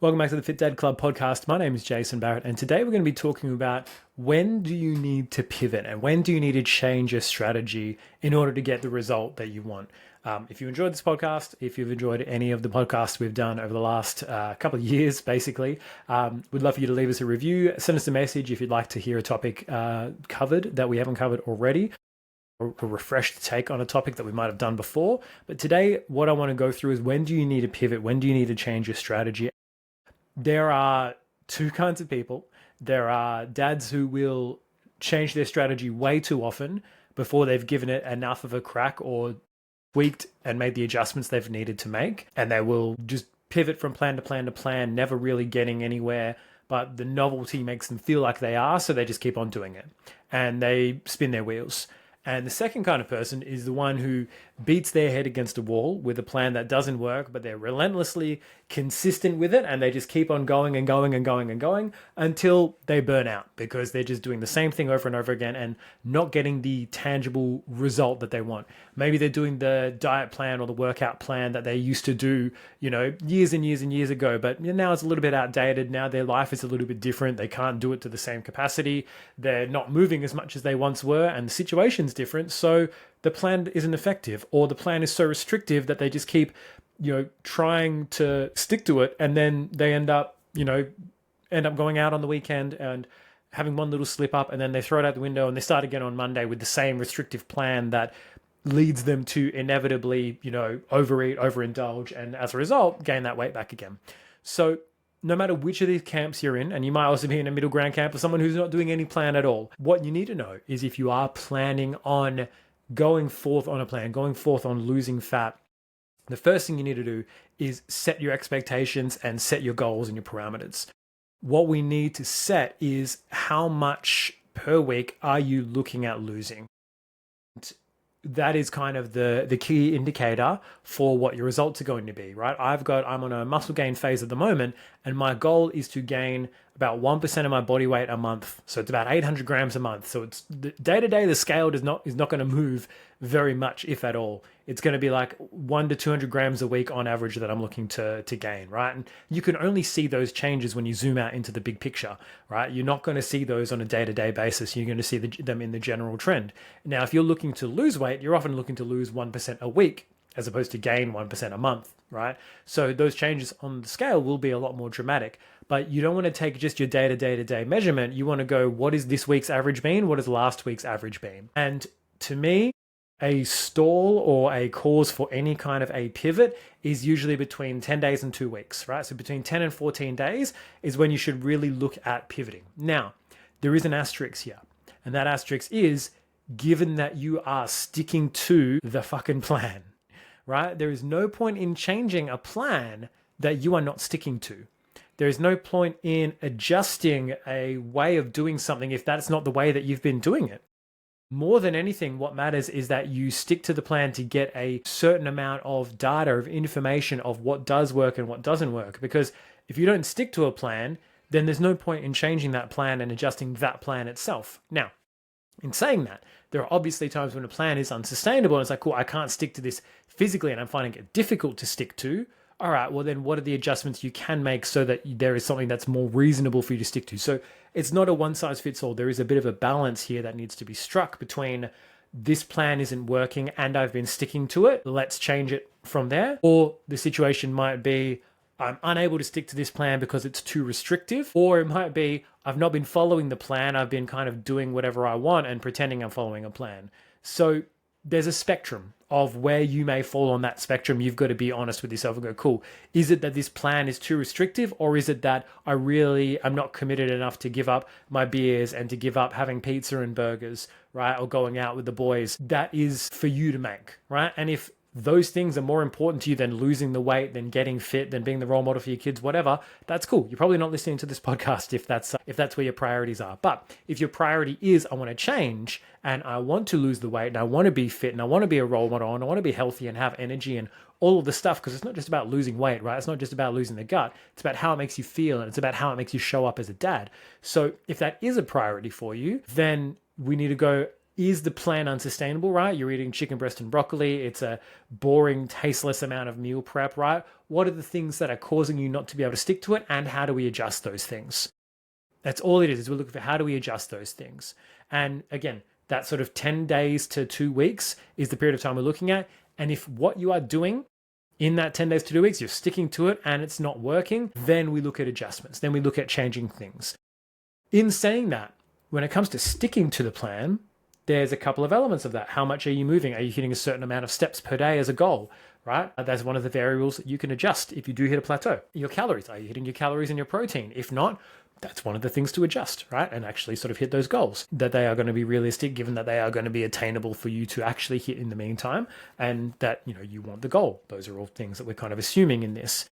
Welcome back to the Fit Dad Club podcast. My name is Jason Barrett, and today we're going to be talking about when do you need to pivot and when do you need to change your strategy in order to get the result that you want. If you enjoyed this podcast, if you've enjoyed any of the podcasts we've done over the last couple of years, basically, we'd love for you to leave us a review, send us a message if you'd like to hear a topic covered that we haven't covered already, or a refreshed take on a topic that we might have done before. But today, what I want to go through is when do you need to pivot? When do you need to change your strategy? There are two kinds of people. There are dads who will change their strategy way too often before they've given it enough of a crack or tweaked and made the adjustments they've needed to make. And they will just pivot from plan to plan to plan, never really getting anywhere. But the novelty makes them feel like they are, so they just keep on doing it. And they spin their wheels. And the second kind of person is the one who beats their head against a wall with a plan that doesn't work, but they're relentlessly consistent with it, and they just keep on going and going and going and going until they burn out because they're just doing the same thing over and over again and not getting the tangible result that they want. Maybe they're doing the diet plan or the workout plan that they used to do, years and years and years ago, but now it's a little bit outdated. Now their life is a little bit different. They can't do it to the same capacity. They're not moving as much as they once were, and the situation's different. So the plan isn't effective, or the plan is so restrictive that they just keep, trying to stick to it, and then they end up going out on the weekend and having one little slip up, and then they throw it out the window and they start again on Monday with the same restrictive plan that leads them to inevitably, overeat, overindulge, and as a result, gain that weight back again. So no matter which of these camps you're in, and you might also be in a middle ground camp or someone who's not doing any plan at all, what you need to know is if you are planning on going forth on a plan, going forth on losing fat, the first thing you need to do is set your expectations and set your goals and your parameters. What we need to set is how much per week are you looking at losing? That is kind of the key indicator for what your results are going to be, right? I'm on a muscle gain phase at the moment, and my goal is to gain about 1% of my body weight a month. So it's about 800 grams a month. So it's day to day, the scale is not going to move very much, if at all. It's going to be like 1 to 200 grams a week on average that I'm looking to gain, right? And you can only see those changes when you zoom out into the big picture, right? You're not going to see those on a day-to-day basis. You're going to see them in the general trend. Now, if you're looking to lose weight, you're often looking to lose 1% a week as opposed to gain 1% a month, right? So those changes on the scale will be a lot more dramatic. But you don't want to take just your day-to-day measurement. You want to go, what is this week's average been? What is last week's average been? And to me, a stall or a cause for any kind of a pivot is usually between 10 days and 2 weeks, right? So between 10 and 14 days is when you should really look at pivoting. Now, there is an asterisk here. And that asterisk is, given that you are sticking to the fucking plan, right? There is no point in changing a plan that you are not sticking to. There is no point in adjusting a way of doing something if that's not the way that you've been doing it. More than anything, what matters is that you stick to the plan to get a certain amount of data, of information of what does work and what doesn't work. Because if you don't stick to a plan, then there's no point in changing that plan and adjusting that plan itself. Now, in saying that, there are obviously times when a plan is unsustainable and it's like, cool, I can't stick to this physically and I'm finding it difficult to stick to. All right, well then what are the adjustments you can make so that there is something that's more reasonable for you to stick to? So it's not a one size fits all. There is a bit of a balance here that needs to be struck between this plan isn't working and I've been sticking to it. Let's change it from there. Or the situation might be, I'm unable to stick to this plan because it's too restrictive. Or it might be, I've not been following the plan. I've been kind of doing whatever I want and pretending I'm following a plan. So there's a spectrum of where you may fall on that spectrum. You've got to be honest with yourself and go, cool, is it that this plan is too restrictive, or is it that I'm not committed enough to give up my beers and to give up having pizza and burgers, right? Or going out with the boys? That is for you to make, right? And if those things are more important to you than losing the weight, than getting fit, than being the role model for your kids, whatever, that's cool. You're probably not listening to this podcast if that's where your priorities are. But if your priority is, I want to change and I want to lose the weight and I want to be fit and I want to be a role model and I want to be healthy and have energy and all of the stuff, because it's not just about losing weight, right? It's not just about losing the gut. It's about how it makes you feel and it's about how it makes you show up as a dad. So if that is a priority for you, then we need to go, is the plan unsustainable, right? You're eating chicken breast and broccoli. It's a boring, tasteless amount of meal prep, right? What are the things that are causing you not to be able to stick to it, and how do we adjust those things? That's all it is we're looking for how do we adjust those things. And again, that sort of 10 days to 2 weeks is the period of time we're looking at. And if what you are doing in that 10 days to 2 weeks, you're sticking to it and it's not working, then we look at adjustments. Then we look at changing things. In saying that, when it comes to sticking to the plan, there's a couple of elements of that. How much are you moving? Are you hitting a certain amount of steps per day as a goal, right? That's one of the variables that you can adjust if you do hit a plateau. Your calories, are you hitting your calories and your protein? If not, that's one of the things to adjust, right? And actually sort of hit those goals, that they are going to be realistic, given that they are going to be attainable for you to actually hit in the meantime, and that, you want the goal. Those are all things that we're kind of assuming in this.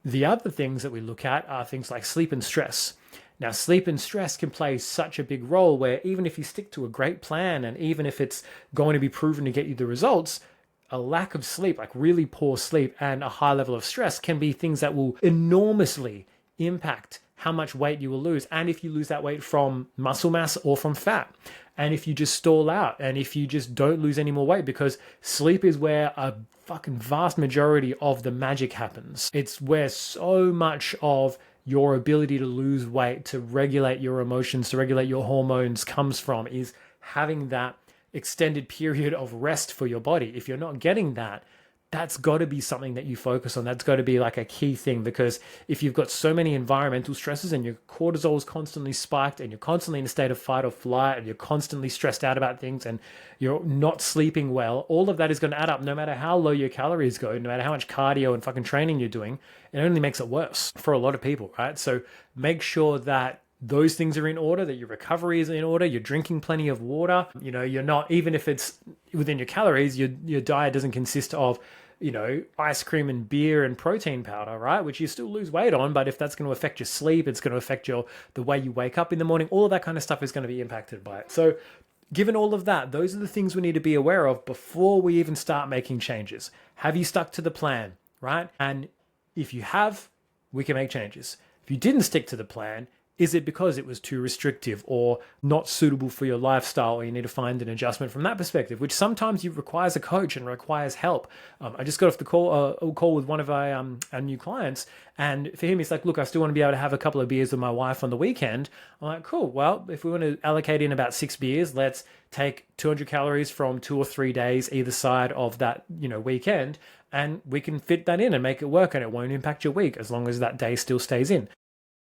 The other things that we look at are things like sleep and stress. Now, sleep and stress can play such a big role where even if you stick to a great plan and even if it's going to be proven to get you the results, a lack of sleep, like really poor sleep and a high level of stress, can be things that will enormously impact how much weight you will lose. And if you lose that weight from muscle mass or from fat, and if you just stall out, and if you just don't lose any more weight, because sleep is where a fucking vast majority of the magic happens. It's where so much of your ability to lose weight, to regulate your emotions, to regulate your hormones comes from, is having that extended period of rest for your body. If you're not getting that, that's got to be something that you focus on. That's got to be like a key thing, because if you've got so many environmental stresses and your cortisol is constantly spiked and you're constantly in a state of fight or flight and you're constantly stressed out about things and you're not sleeping well, all of that is going to add up. No matter how low your calories go, no matter how much cardio and fucking training you're doing, it only makes it worse for a lot of people, right? So make sure that those things are in order, that your recovery is in order, you're drinking plenty of water, you're not, even if it's within your calories, your diet doesn't consist of, ice cream and beer and protein powder, right? Which you still lose weight on, but if that's going to affect your sleep, it's going to affect the way you wake up in the morning, all of that kind of stuff is going to be impacted by it. So given all of that, those are the things we need to be aware of before we even start making changes. Have you stuck to the plan, right? And if you have, we can make changes. If you didn't stick to the plan, is it because it was too restrictive or not suitable for your lifestyle, or you need to find an adjustment from that perspective, which sometimes requires a coach and requires help. I just got off the call with one of our new clients, and for him, he's like, look, I still want to be able to have a couple of beers with my wife on the weekend. I'm like, cool. Well, if we want to allocate in about 6 beers, let's take 200 calories from 2 or 3 days either side of that, weekend, and we can fit that in and make it work, and it won't impact your week as long as that day still stays in.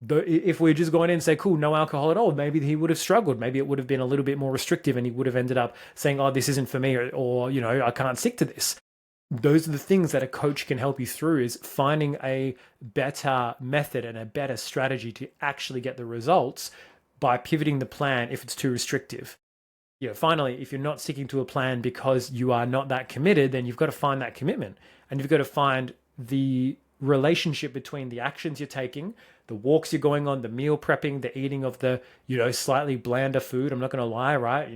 If we're just going in and say, cool, no alcohol at all, maybe he would have struggled. Maybe it would have been a little bit more restrictive and he would have ended up saying, oh, this isn't for me, or I can't stick to this. Those are the things that a coach can help you through, is finding a better method and a better strategy to actually get the results by pivoting the plan if it's too restrictive. Finally, if you're not sticking to a plan because you are not that committed, then you've got to find that commitment, and you've got to find the relationship between the actions you're taking, the walks you're going on, the meal prepping, the eating of the, slightly blander food. I'm not going to lie, right?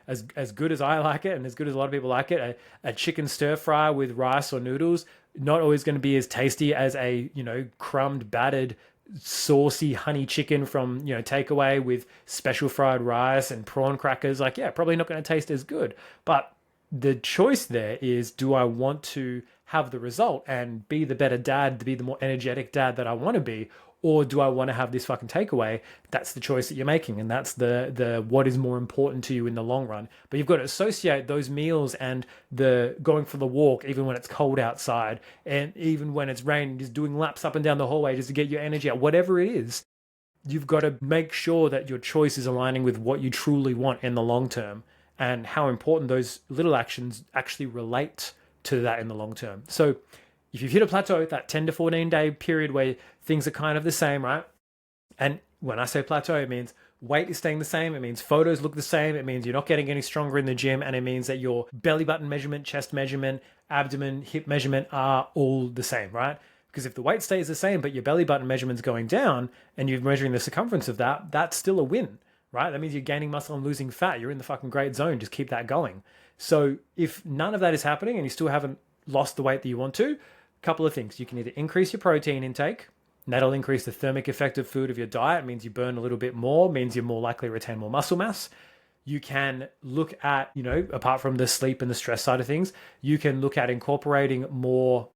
As good as I like it and as good as a lot of people like it, a chicken stir fry with rice or noodles, not always going to be as tasty as a, crumbed, battered, saucy honey chicken from, takeaway with special fried rice and prawn crackers. Probably not going to taste as good. But the choice there is, do I want to have the result and be the better dad, to be the more energetic dad that I want to be, or do I want to have this fucking takeaway? That's the choice that you're making, and that's the what is more important to you in the long run. But you've got to associate those meals and the going for the walk, even when it's cold outside, and even when it's raining, just doing laps up and down the hallway just to get your energy out, whatever it is. You've got to make sure that your choice is aligning with what you truly want in the long term, and how important those little actions actually relate to that in the long term. So if you've hit a plateau, that 10 to 14 day period where things are kind of the same, right? And when I say plateau, it means weight is staying the same. It means photos look the same. It means you're not getting any stronger in the gym. And it means that your belly button measurement, chest measurement, abdomen, hip measurement are all the same, right? Because if the weight stays the same, but your belly button measurement's going down and you're measuring the circumference of that, that's still a win, right? That means you're gaining muscle and losing fat. You're in the fucking great zone. Just keep that going. So if none of that is happening and you still haven't lost the weight that you want to, a couple of things. You can either increase your protein intake, and that'll increase the thermic effect of food of your diet. It means you burn a little bit more, means you're more likely to retain more muscle mass. You can look at, apart from the sleep and the stress side of things, you can look at incorporating more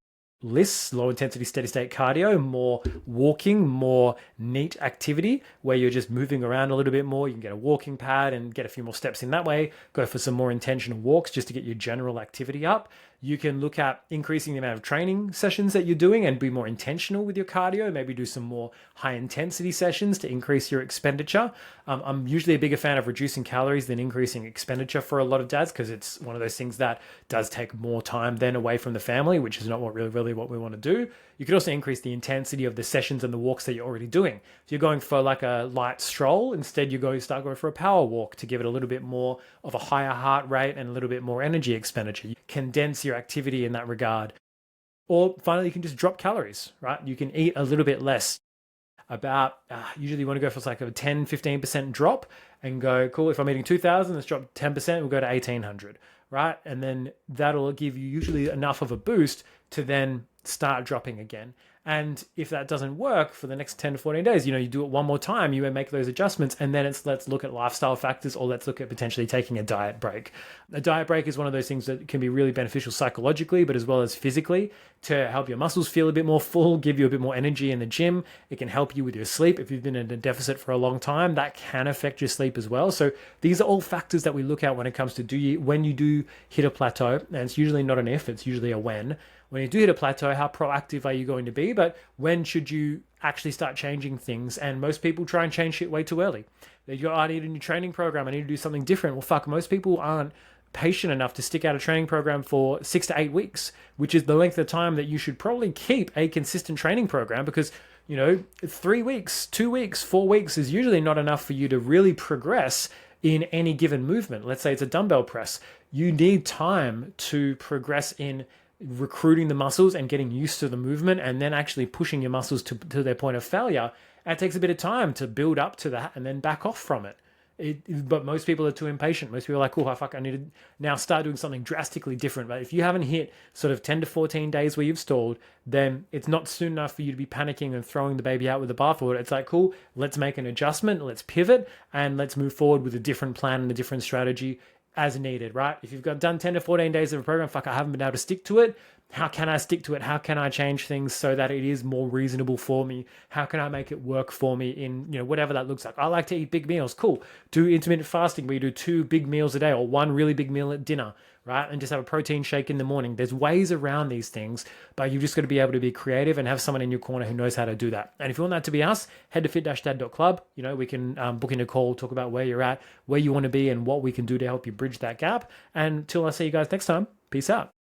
lists, low intensity steady state cardio, more walking, more neat activity where you're just moving around a little bit more. You can get a walking pad and get a few more steps in that way. Go for some more intentional walks just to get your general activity up. You can look at increasing the amount of training sessions that you're doing and be more intentional with your cardio. Maybe do some more high intensity sessions to increase your expenditure. I'm usually a bigger fan of reducing calories than increasing expenditure for a lot of dads, because it's one of those things that does take more time then away from the family, which is not really what we want to do. You could also increase the intensity of the sessions and the walks that you're already doing. If you're going for like a light stroll, instead you start going for a power walk to give it a little bit more of a higher heart rate and a little bit more energy expenditure. You condense your activity in that regard. Or finally, you can just drop calories, right? You can eat a little bit less. Usually you want to go for like a 10-15% drop and go, cool, if I'm eating 2,000, let's drop 10%, we'll go to 1,800, right? And then that'll give you usually enough of a boost to then start dropping again. And if that doesn't work for the next 10 to 14 days, you do it one more time, you make those adjustments, and then let's look at lifestyle factors, or let's look at potentially taking a diet break. A diet break is one of those things that can be really beneficial psychologically, but as well as physically, to help your muscles feel a bit more full, give you a bit more energy in the gym. It can help you with your sleep. If you've been in a deficit for a long time, that can affect your sleep as well. So these are all factors that we look at when it comes to when you do hit a plateau, and it's usually not an if, it's usually a when. When you do hit a plateau, how proactive are you going to be? But when should you actually start changing things? And most people try and change shit way too early. They go, I need a new training program, I need to do something different. Well, fuck, most people aren't patient enough to stick out a training program for 6 to 8 weeks, which is the length of time that you should probably keep a consistent training program, because 3 weeks, 2 weeks, 4 weeks is usually not enough for you to really progress in any given movement. Let's say it's a dumbbell press. You need time to progress in recruiting the muscles and getting used to the movement, and then actually pushing your muscles to their point of failure. And it takes a bit of time to build up to that and then back off from it. But most people are too impatient. Most people are like, oh, fuck, I need to now start doing something drastically different. But if you haven't hit sort of 10 to 14 days where you've stalled, then it's not soon enough for you to be panicking and throwing the baby out with the bathwater. It's like, cool, let's make an adjustment, let's pivot, and let's move forward with a different plan and a different strategy as needed, right? If you've done 10 to 14 days of a program, fuck, I haven't been able to stick to it. How can I stick to it? How can I change things so that it is more reasonable for me? How can I make it work for me in, whatever that looks like? I like to eat big meals. Cool. Do intermittent fasting where you do 2 big meals a day, or 1 really big meal at dinner, right? And just have a protein shake in the morning. There's ways around these things, but you've just got to be able to be creative and have someone in your corner who knows how to do that. And if you want that to be us, head to fit-dad.club. We can book in a call, talk about where you're at, where you want to be, and what we can do to help you bridge that gap. And till I see you guys next time, peace out.